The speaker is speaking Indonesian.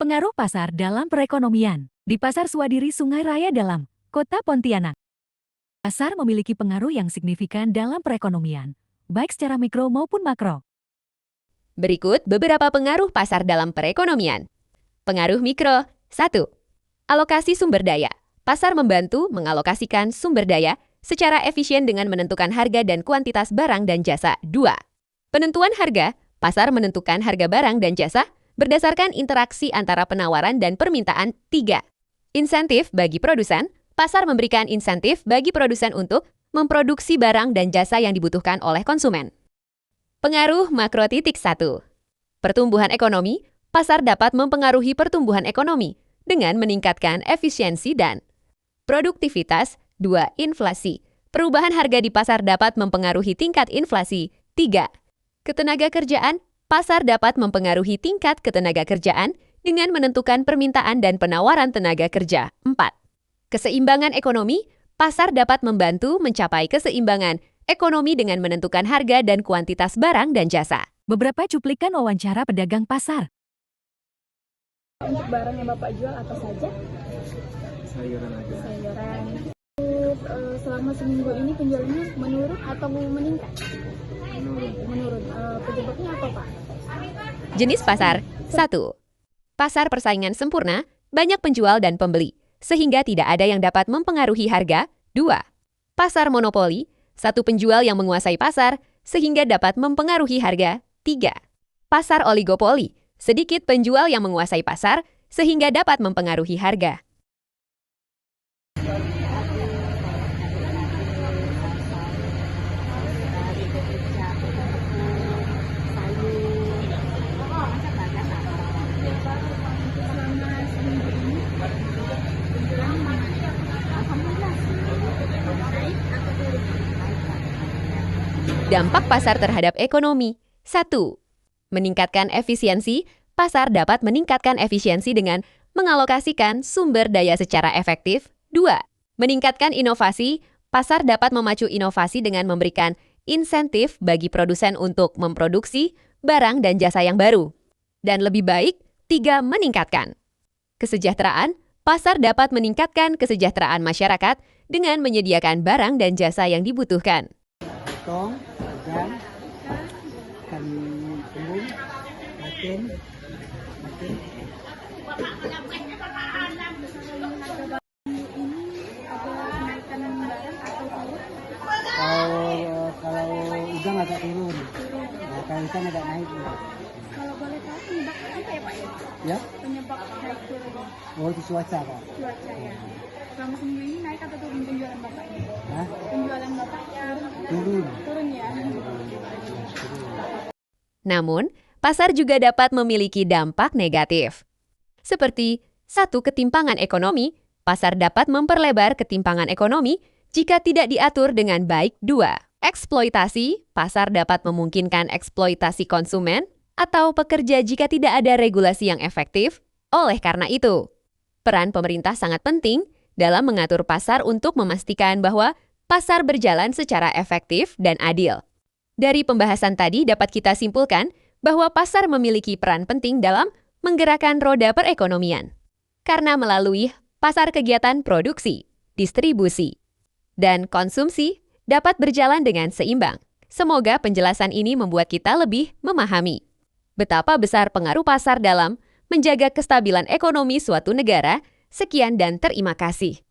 Pengaruh pasar dalam perekonomian. Di Pasar Swadiri Sungai Raya Dalam, Kota Pontianak. Pasar memiliki pengaruh yang signifikan dalam perekonomian, baik secara mikro maupun makro. Berikut beberapa pengaruh pasar dalam perekonomian. Pengaruh mikro. 1. Alokasi sumber daya. Pasar membantu mengalokasikan sumber daya secara efisien dengan menentukan harga dan kuantitas barang dan jasa. 2. Penentuan harga. Pasar menentukan harga barang dan jasa berdasarkan interaksi antara penawaran dan permintaan. 3. Insentif bagi produsen. Pasar memberikan insentif bagi produsen untuk memproduksi barang dan jasa yang dibutuhkan oleh konsumen. Pengaruh makro. 1. Pertumbuhan ekonomi. Pasar dapat mempengaruhi pertumbuhan ekonomi dengan meningkatkan efisiensi dan produktivitas. 2. Inflasi. Perubahan harga di pasar dapat mempengaruhi tingkat inflasi. 3. Ketenaga kerjaan. Pasar dapat mempengaruhi tingkat ketenaga kerjaan dengan menentukan permintaan dan penawaran tenaga kerja. 4. Keseimbangan ekonomi. Pasar dapat membantu mencapai keseimbangan ekonomi dengan menentukan harga dan kuantitas barang dan jasa. Beberapa cuplikan wawancara pedagang pasar. Untuk barang yang Bapak jual apa saja? Sayuran aja. Sayuran. Selama seminggu ini penjualannya menurun atau meningkat? Menurun. Penyebabnya apa, Pak? Jenis pasar. 1. Pasar persaingan sempurna, banyak penjual dan pembeli, sehingga tidak ada yang dapat mempengaruhi harga. 2. Pasar monopoli, satu penjual yang menguasai pasar, sehingga dapat mempengaruhi harga. 3. Pasar oligopoli, sedikit penjual yang menguasai pasar, sehingga dapat mempengaruhi harga. Dampak pasar terhadap ekonomi. 1. Meningkatkan efisiensi. Pasar dapat meningkatkan efisiensi dengan mengalokasikan sumber daya secara efektif. 2. Meningkatkan inovasi. Pasar dapat memacu inovasi dengan memberikan insentif bagi produsen untuk memproduksi barang dan jasa yang baru. Dan lebih baik, 3. Meningkatkan kesejahteraan. Pasar dapat meningkatkan kesejahteraan masyarakat dengan menyediakan barang dan jasa yang dibutuhkan. Tong, ikan, ikan kembung, makin. Kalau udang agak turun, nah, kalau ikan agak naik. Kalau boleh tahu penyebabnya apa ya, Pak? Ya? Penyebab naik turun Oh, itu cuaca, Pak. cuaca ya. Selama seminggu ini naik atau turun penjualan Bapak? Hah? Penjualan Bapak Turun. turun ya. Namun, pasar juga dapat memiliki dampak negatif. Seperti 1. Ketimpangan ekonomi. Pasar dapat memperlebar ketimpangan ekonomi jika tidak diatur dengan baik. 2. Eksploitasi. Pasar dapat memungkinkan eksploitasi konsumen atau pekerja jika tidak ada regulasi yang efektif. Oleh karena itu, peran pemerintah sangat penting dalam mengatur pasar untuk memastikan bahwa pasar berjalan secara efektif dan adil. Dari pembahasan tadi dapat kita simpulkan bahwa pasar memiliki peran penting dalam menggerakkan roda perekonomian. Karena melalui pasar kegiatan produksi, distribusi, dan konsumsi dapat berjalan dengan seimbang. Semoga penjelasan ini membuat kita lebih memahami betapa besar pengaruh pasar dalam menjaga kestabilan ekonomi suatu negara. Sekian dan terima kasih.